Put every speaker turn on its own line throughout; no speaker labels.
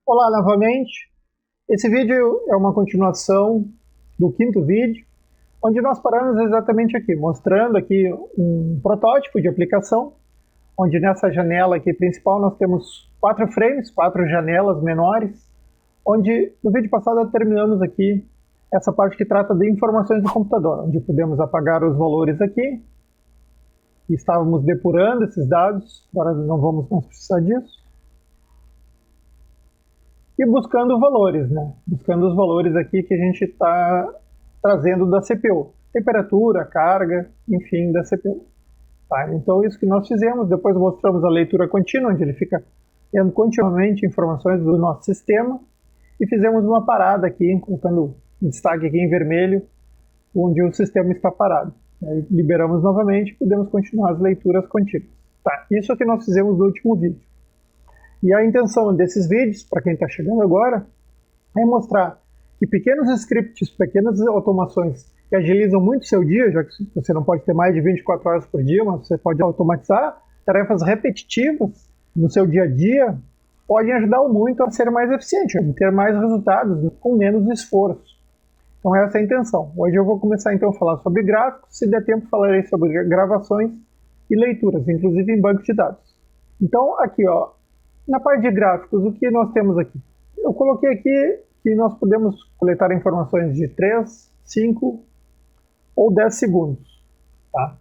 Olá novamente. Esse vídeo é uma continuação do quinto vídeo, onde nós paramos exatamente aqui, mostrando aqui um protótipo de aplicação, onde nessa janela aqui principal nós temos 4 frames, 4 janelas menores, onde no vídeo passado terminamos aqui essa parte que trata de informações do computador, onde podemos apagar os valores aqui, e estávamos depurando esses dados, agora não vamos mais precisar disso. E buscando valores, né? Buscando os valores aqui que a gente está trazendo da CPU. Temperatura, carga, enfim, da CPU. Tá? Então isso que nós fizemos, depois mostramos a leitura contínua, onde ele fica tendo continuamente informações do nosso sistema, e fizemos uma parada aqui, colocando um destaque aqui em vermelho, onde o sistema está parado. Aí liberamos novamente e podemos continuar as leituras contínuas. Tá? Isso é o que nós fizemos no último vídeo. E a intenção desses vídeos, para quem está chegando agora, é mostrar que pequenos scripts, pequenas automações que agilizam muito o seu dia, já que você não pode ter mais de 24 horas por dia, mas você pode automatizar tarefas repetitivas no seu dia a dia, podem ajudar muito a ser mais eficiente, a ter mais resultados com menos esforço. Então essa é a intenção. Hoje eu vou começar então a falar sobre gráficos, se der tempo falarei sobre gravações e leituras, inclusive em banco de dados. Então aqui, ó, na parte de gráficos, o que nós temos aqui? Eu coloquei aqui que nós podemos coletar informações de 3, 5 ou 10 segundos. Tá?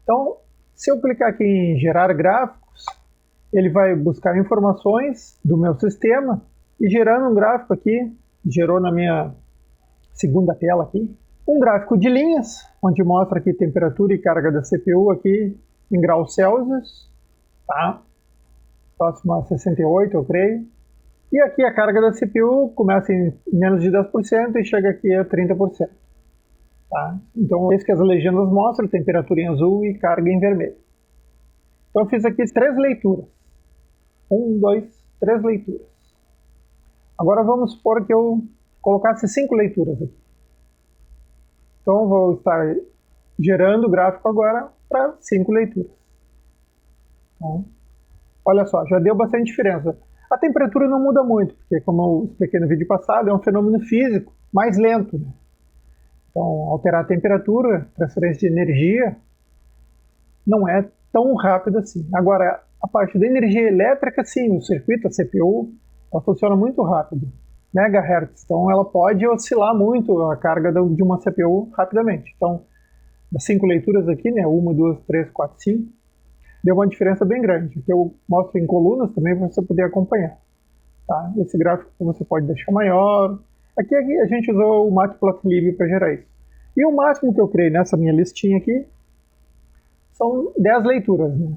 Então, se eu clicar aqui em gerar gráficos, ele vai buscar informações do meu sistema e gerando um gráfico aqui, gerou na minha segunda tela aqui, um gráfico de linhas, onde mostra aqui temperatura e carga da CPU aqui em graus Celsius. Tá? Próximo a 68, eu creio. E aqui a carga da CPU começa em menos de 10% e chega aqui a 30%. Tá? Então, é isso que as legendas mostram, temperatura em azul e carga em vermelho. Então, eu fiz aqui 3 leituras. 1, 2, 3 leituras. Agora, vamos supor que eu colocasse 5 leituras aqui. Então, eu vou estar gerando o gráfico agora para 5 leituras. Então, olha só, já deu bastante diferença. A temperatura não muda muito, porque como eu expliquei no vídeo passado, é um fenômeno físico mais lento. Né? Então, alterar a temperatura, transferência de energia, não é tão rápido assim. Agora, a parte da energia elétrica, sim, o circuito, a CPU, ela funciona muito rápido, megahertz. Então, ela pode oscilar muito a carga de uma CPU rapidamente. Então, das 5 leituras aqui, né, 1, 2, 3, 4, 5, deu uma diferença bem grande, que eu mostro em colunas também para você poder acompanhar. Tá? Esse gráfico você pode deixar maior. Aqui a gente usou o Matplotlib para gerar isso. E o máximo que eu criei nessa minha listinha aqui são 10 leituras, né?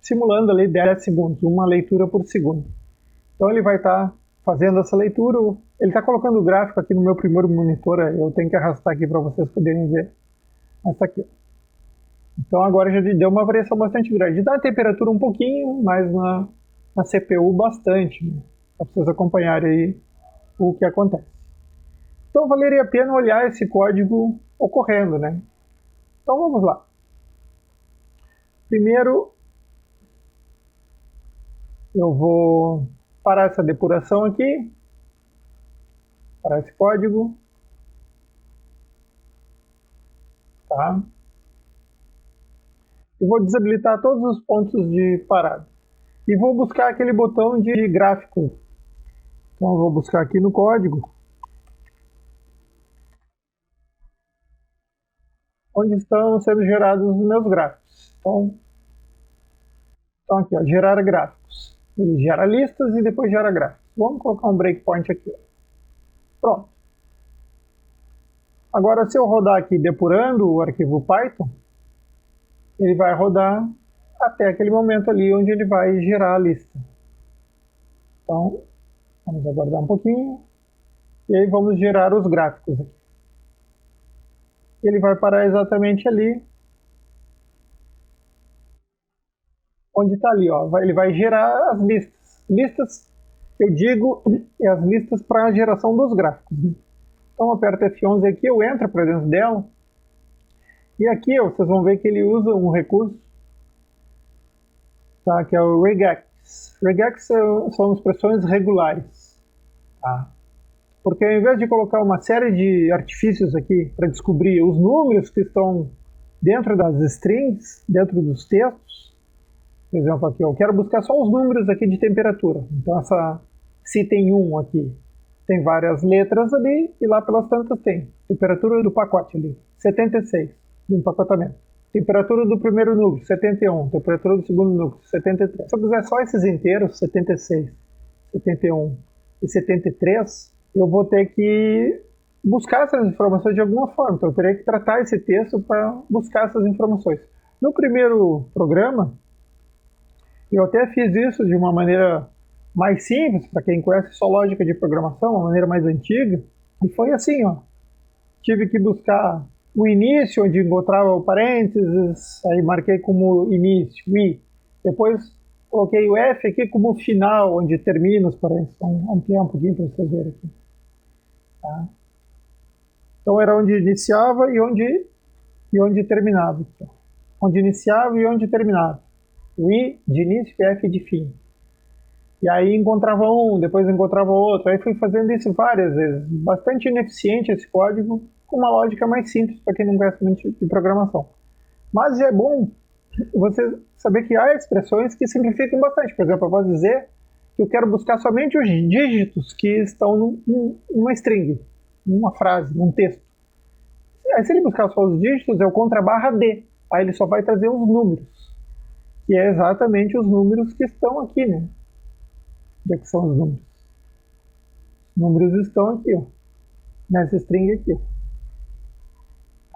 Simulando ali 10 segundos, uma leitura por segundo. Então ele vai estar fazendo essa leitura, ele está colocando o gráfico aqui no meu primeiro monitor, eu tenho que arrastar aqui para vocês poderem ver. Essa aqui, ó. Então agora já deu uma variação bastante grande. Dá a temperatura um pouquinho, mas na CPU bastante, né? Para vocês acompanharem aí o que acontece. Então valeria a pena olhar esse código ocorrendo, né? Então vamos lá. Primeiro, eu vou parar essa depuração aqui, parar esse código. Tá? Eu vou desabilitar todos os pontos de parada. E vou buscar aquele botão de gráfico. Então eu vou buscar aqui no código, onde estão sendo gerados os meus gráficos. Então aqui, ó, gerar gráficos. Ele gera listas e depois gera gráficos. Vamos colocar um breakpoint aqui. Ó. Pronto. Agora, se eu rodar aqui depurando o arquivo Python, ele vai rodar até aquele momento ali onde ele vai gerar a lista. Então, vamos aguardar um pouquinho. E aí vamos gerar os gráficos aqui. Ele vai parar exatamente ali, onde está ali, ó. Ele vai gerar as listas. Listas, eu digo, é as listas para a geração dos gráficos. Né? Então, eu aperto F11 aqui, eu entro para dentro dela. E aqui, ó, vocês vão ver que ele usa um recurso, tá, que é o regex. Regex são expressões regulares. Tá? Porque ao invés de colocar uma série de artifícios aqui para descobrir os números que estão dentro das strings, dentro dos textos, por exemplo, aqui eu quero buscar só os números aqui de temperatura. Então se tem 1 aqui, tem várias letras ali, e lá pelas tantas tem temperatura do pacote ali, 76, do empacotamento. Temperatura do primeiro núcleo, 71. Temperatura do segundo núcleo, 73. Se eu quiser só esses inteiros, 76, 71 e 73, eu vou ter que buscar essas informações de alguma forma. Então eu teria que tratar esse texto para buscar essas informações. No primeiro programa, eu até fiz isso de uma maneira mais simples, para quem conhece só lógica de programação, uma maneira mais antiga. E foi assim, ó. Tive que buscar o início, onde encontrava o parênteses, aí marquei como início, i. Depois coloquei o F aqui como final, onde termina os parênteses. Vamos ampliar um pouquinho para vocês verem aqui. Tá? Então era onde iniciava e onde terminava. Então. Onde iniciava e onde terminava. O I de início e F de fim. E aí encontrava um, depois encontrava outro. Aí fui fazendo isso várias vezes. Bastante ineficiente esse código, com uma lógica mais simples para quem não gosta muito de programação. Mas é bom você saber que há expressões que simplificam bastante. Por exemplo, eu posso dizer que eu quero buscar somente os dígitos que estão numa string, numa frase, num texto. Aí se ele buscar só os dígitos, é o contrabarra D. Aí ele só vai trazer os números. Que é exatamente os números que estão aqui, né? Onde é que são os números? Os números estão aqui, ó. Nessa string aqui, ó.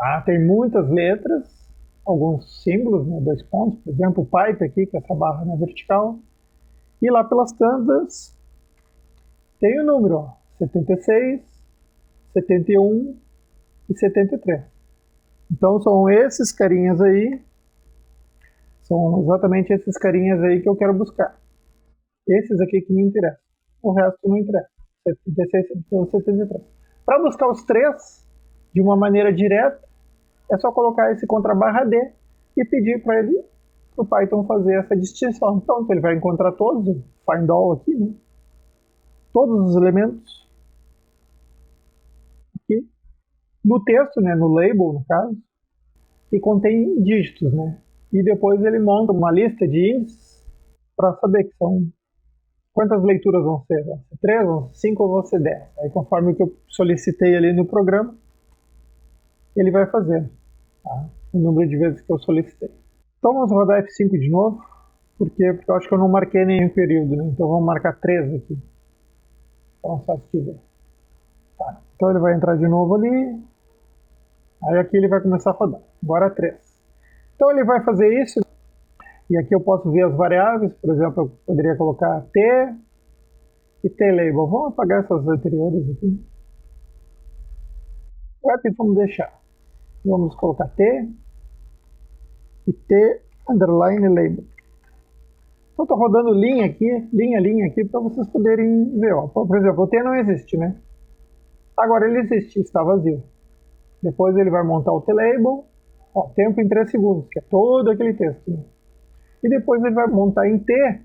Ah, tem muitas letras, alguns símbolos, né, 2 pontos, por exemplo, o pipe aqui, que é essa barra na vertical. E lá pelas tantas tem o número, ó, 76, 71 e 73. Então são esses carinhas aí, são exatamente esses carinhas aí que eu quero buscar. Esses aqui que me interessam. O resto não interessa. 76, 71, 73. Para buscar os três de uma maneira direta, é só colocar esse contrabarra D e pedir para ele, para o Python fazer essa distinção. Então ele vai encontrar todos, o find all aqui, né? Todos os elementos aqui no texto, né? No label, no caso, que contém dígitos, né? E depois ele monta uma lista de índices para saber que são quantas leituras vão ser. Vão ser 3, vão ser 5 ou vão ser 10. Aí conforme o que eu solicitei ali no programa, ele vai fazer, tá? O número de vezes que eu solicitei. Então vamos rodar F5 de novo, porque eu acho que eu não marquei nenhum período, né? Então vamos marcar 3 aqui. Então só se tiver. Tá. Então ele vai entrar de novo ali. Aí aqui ele vai começar a rodar. Agora 3. Então ele vai fazer isso. E aqui eu posso ver as variáveis. Por exemplo, eu poderia colocar T e T-label. Vamos apagar essas anteriores aqui. O app vamos deixar. Vamos colocar T e T underline label. Então estou rodando linha aqui, para vocês poderem ver. Ó. Por exemplo, o T não existe, né? Agora ele existe, está vazio. Depois ele vai montar o T-label, ó, tempo em 3 segundos, que é todo aquele texto. Né? E depois ele vai montar em T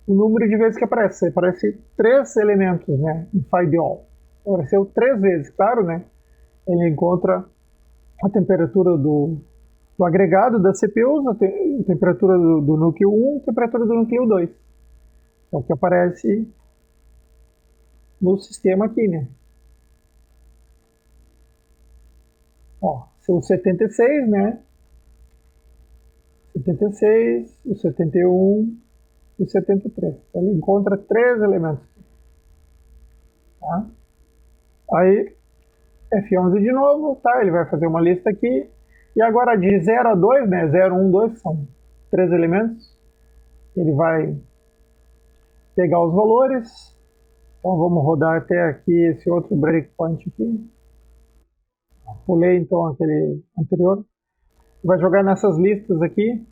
o número de vezes que aparece. Aparece 3 elementos, né? Em find all. Apareceu 3 vezes, claro, né? Ele encontra a temperatura do agregado da CPU, a temperatura do núcleo 1, a temperatura do núcleo 2. É o que aparece no sistema aqui, né? Ó, são 76, né? 76, o 71 e o 73. Então ele encontra 3 elementos. Tá? Aí, F11 de novo, tá? Ele vai fazer uma lista aqui. E agora de 0 a 2, né? 0, 1, 2 são 3 elementos. Ele vai pegar os valores. Então vamos rodar até aqui esse outro breakpoint aqui. Pulei então aquele anterior. Vai jogar nessas listas aqui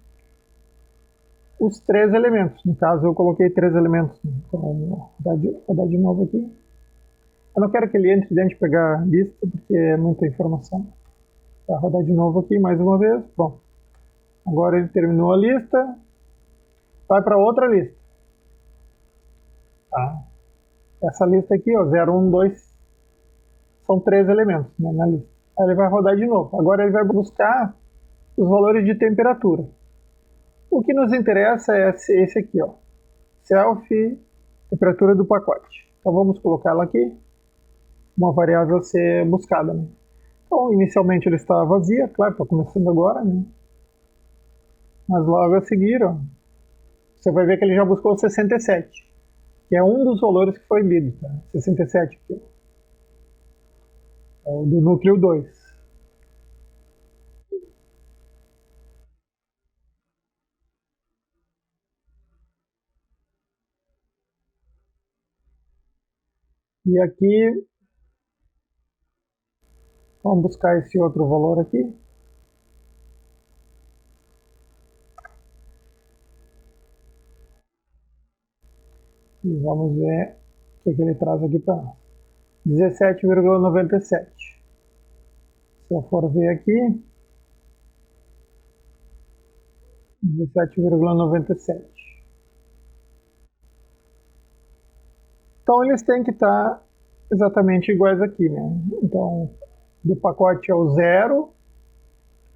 os 3 elementos. No caso eu coloquei 3 elementos. Então vou rodar de novo aqui. Eu não quero que ele entre dentro de pegar a lista, porque é muita informação. Vai rodar de novo aqui mais uma vez. Bom, agora ele terminou a lista. Vai para outra lista. Tá? essa lista aqui, ó, 0, 1, 2, são 3 elementos, né, na lista. Aí ele vai rodar de novo. Agora ele vai buscar os valores de temperatura. O que nos interessa é esse aqui, ó, self, temperatura do pacote. Então vamos colocar ela aqui, uma variável a ser buscada, né? Então, inicialmente ele está vazia, claro, está começando agora, né? Mas logo a seguir, ó, você vai ver que ele já buscou 67, que é um dos valores que foi lido, tá? 67 aqui, é o do núcleo 2. E aqui, vamos buscar esse outro valor aqui. E vamos ver o que ele traz aqui para nós. 17,97. Se eu for ver aqui, 17,97. Então eles têm que estar exatamente iguais aqui, né? Então, do pacote é o 0,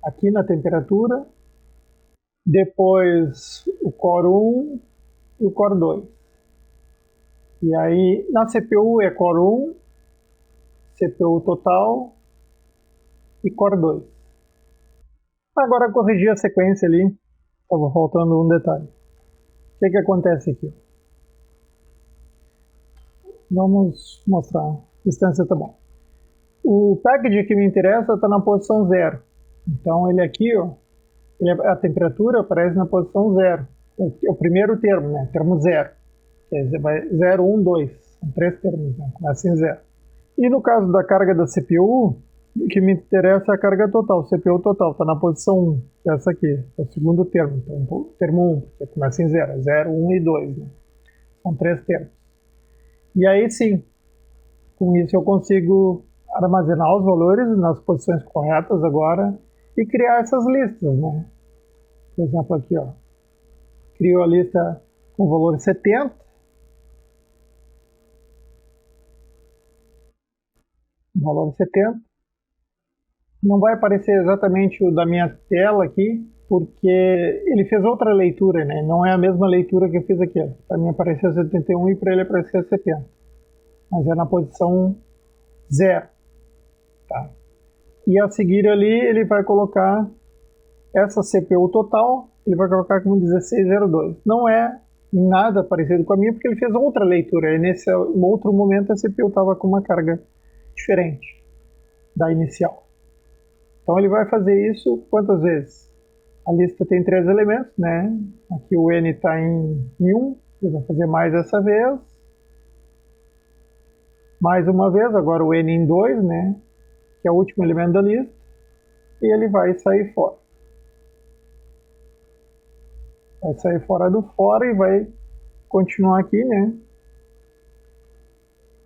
aqui na temperatura, depois o core 1 e o core 2. E aí, na CPU é core 1, CPU total e core 2. Agora corrigir a sequência ali, estava faltando um detalhe. O que acontece aqui? Vamos mostrar. A distância tá bom. O package que me interessa está na posição 0. Então ele aqui, ó, a temperatura aparece na posição 0. É o primeiro termo, né? Termo 0. Quer dizer, vai 0, 1, 2. São 3 termos, né? Começa em 0. E no caso da carga da CPU, o que me interessa é a carga total. CPU total está na posição 1, que é essa aqui. É o segundo termo. Então, termo 1, que começa em 0. 0, 1 e 2. Né? São 3 termos. E aí sim, com isso eu consigo armazenar os valores nas posições corretas agora e criar essas listas, né? Por exemplo, aqui, ó, crio a lista com o valor 70. O valor 70. Não vai aparecer exatamente o da minha tela aqui, porque ele fez outra leitura, né? Não é a mesma leitura que eu fiz aqui. Para mim apareceu 71 e para ele apareceu 70. Mas é na posição 0. Tá? E a seguir ali ele vai colocar essa CPU total, ele vai colocar como 1602. Não é nada parecido com a minha, porque ele fez outra leitura. E nesse outro momento a CPU estava com uma carga diferente da inicial. Então ele vai fazer isso quantas vezes? A lista tem 3 elementos, né? Aqui o N está em 1, ele vai fazer mais essa vez. Mais uma vez, agora o N em 2, né? Que é o último elemento da lista. E ele vai sair fora. Vai sair fora do fora e vai continuar aqui, né?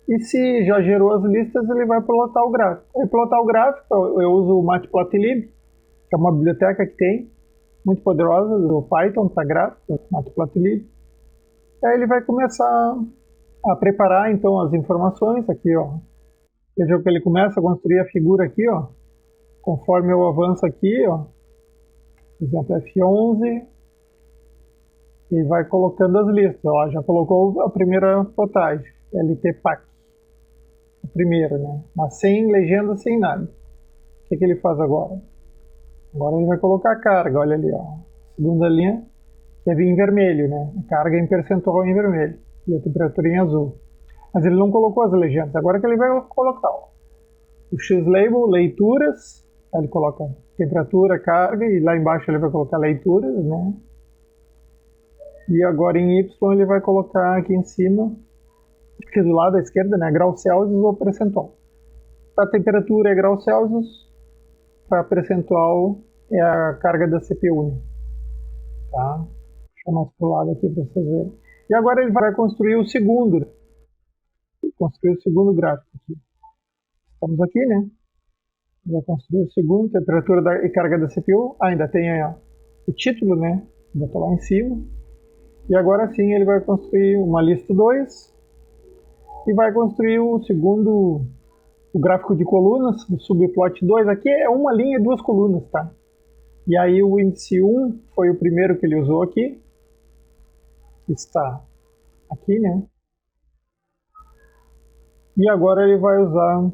E se já gerou as listas, ele vai plotar o gráfico. Para plotar o gráfico, eu uso o Matplotlib, que é uma biblioteca que tem, muito poderosa, do Python para gráficos, Matplotlib. Aí ele vai começar a preparar, então, as informações aqui, ó. Veja que ele começa a construir a figura aqui, ó. Conforme eu avanço aqui, ó. Por exemplo, F11, e vai colocando as listas. Ó, já colocou a primeira plotagem, LTPAC. A primeira, né? Mas sem legenda, sem nada. O que ele faz agora? Agora ele vai colocar a carga, olha ali, ó. Segunda linha, que é em vermelho, né? A carga em percentual em vermelho. E a temperatura em azul. Mas ele não colocou as legendas. Agora que ele vai colocar, ó. O X-Label, leituras. Aí ele coloca temperatura, carga, e lá embaixo ele vai colocar leituras, né? E agora em Y ele vai colocar aqui em cima, aqui do lado à esquerda, né? Grau Celsius ou percentual. Para temperatura é grau Celsius, para percentual é a carga da CPU, né? Tá? Deixa eu mais para o lado aqui para vocês verem. E agora ele vai construir o segundo. Construir o segundo gráfico aqui. Estamos aqui, né? Vai construir o segundo, temperatura e carga da CPU. Ainda tem o título, né? Vou botar lá em cima. E agora sim ele vai construir uma lista 2. e vai construir o segundo, o gráfico de colunas, o subplot 2. Aqui é uma linha e duas colunas, tá? E aí o índice 1 foi o primeiro que ele usou aqui, que está aqui, né? E agora ele vai usar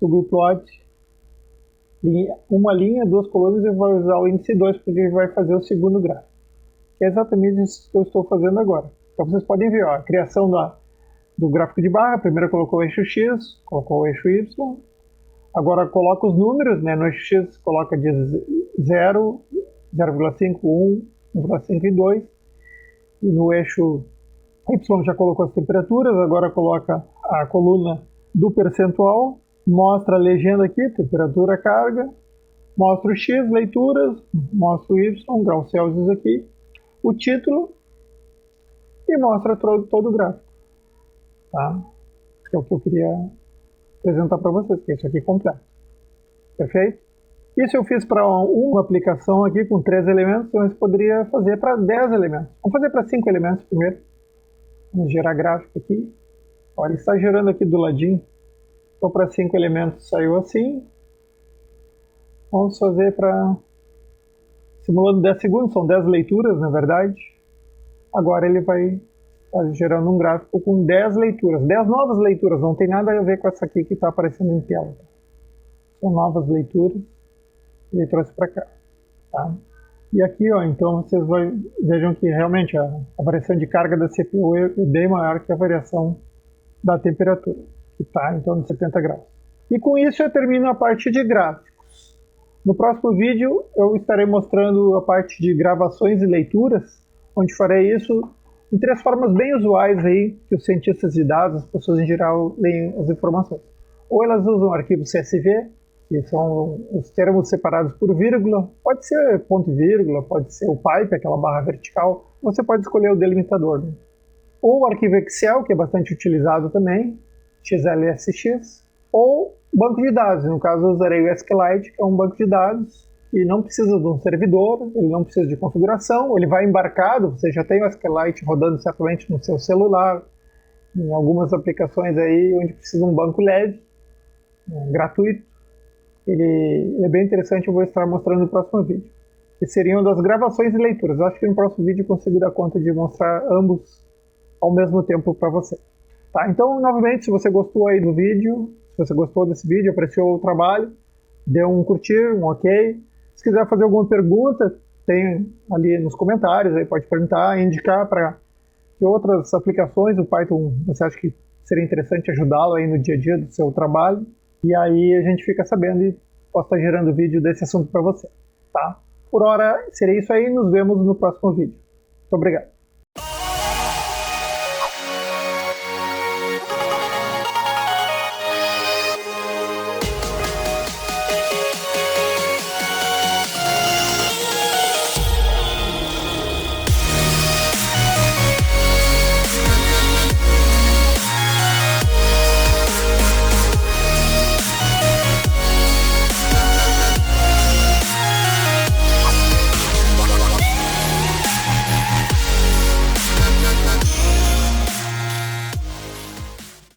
subplot, uma linha, duas colunas, e vai usar o índice 2 porque ele vai fazer o segundo gráfico. Que é exatamente isso que eu estou fazendo agora. Então vocês podem ver, ó, a criação do gráfico de barra. Primeiro colocou o eixo X, colocou o eixo Y. Agora coloca os números, né? No eixo X coloca de 0, 0,5, 1, 1,5 e 2. E no eixo Y já colocou as temperaturas. Agora coloca a coluna do percentual. Mostra a legenda aqui, temperatura, carga. Mostra o X, leituras. Mostra o Y, graus Celsius aqui. O título. E mostra todo o gráfico. Tá? Que é o que eu queria apresentar para vocês, que é isso aqui completo. Perfeito? Isso eu fiz para uma aplicação aqui com 3 elementos, então você poderia fazer para 10 elementos. Vamos fazer para 5 elementos primeiro. Vamos gerar gráfico aqui. Olha, ele está gerando aqui do ladinho. Então para 5 elementos saiu assim. Vamos fazer para... simulando 10 segundos, são 10 leituras na verdade. Agora ele vai estar gerando um gráfico com 10 leituras. 10 novas leituras, não tem nada a ver com essa aqui que está aparecendo em tela. São novas leituras. Ele trouxe para cá. Tá? E aqui, ó, então vocês vejam que realmente a variação de carga da CPU é bem maior que a variação da temperatura, que está em torno de 70 graus. E com isso eu termino a parte de gráficos. No próximo vídeo eu estarei mostrando a parte de gravações e leituras, onde farei isso em 3 formas bem usuais aí que os cientistas de dados, as pessoas em geral, leem as informações. Ou elas usam o arquivo CSV, que são os termos separados por vírgula, pode ser ponto e vírgula, pode ser o pipe, aquela barra vertical, você pode escolher o delimitador. Né? Ou o arquivo Excel, que é bastante utilizado também, XLSX, ou banco de dados, no caso eu usarei o SQLite, que é um banco de dados, e não precisa de um servidor, ele não precisa de configuração, ele vai embarcado, você já tem o SQLite rodando certamente no seu celular, em algumas aplicações aí onde precisa um banco leve, gratuito. Ele é bem interessante, eu vou estar mostrando no próximo vídeo. Que seriam das gravações e leituras. Eu acho que no próximo vídeo eu consigo dar conta de mostrar ambos ao mesmo tempo para você. Tá? Então, novamente, se você gostou aí do vídeo, se você gostou desse vídeo, apreciou o trabalho, dê um curtir, um ok. Se quiser fazer alguma pergunta, tem ali nos comentários, aí pode perguntar, indicar para que outras aplicações do Python você acha que seria interessante ajudá-lo aí no dia a dia do seu trabalho. E aí a gente fica sabendo e posso estar gerando vídeo desse assunto para você. Tá? Por hora, seria isso aí. Nos vemos no próximo vídeo. Muito obrigado.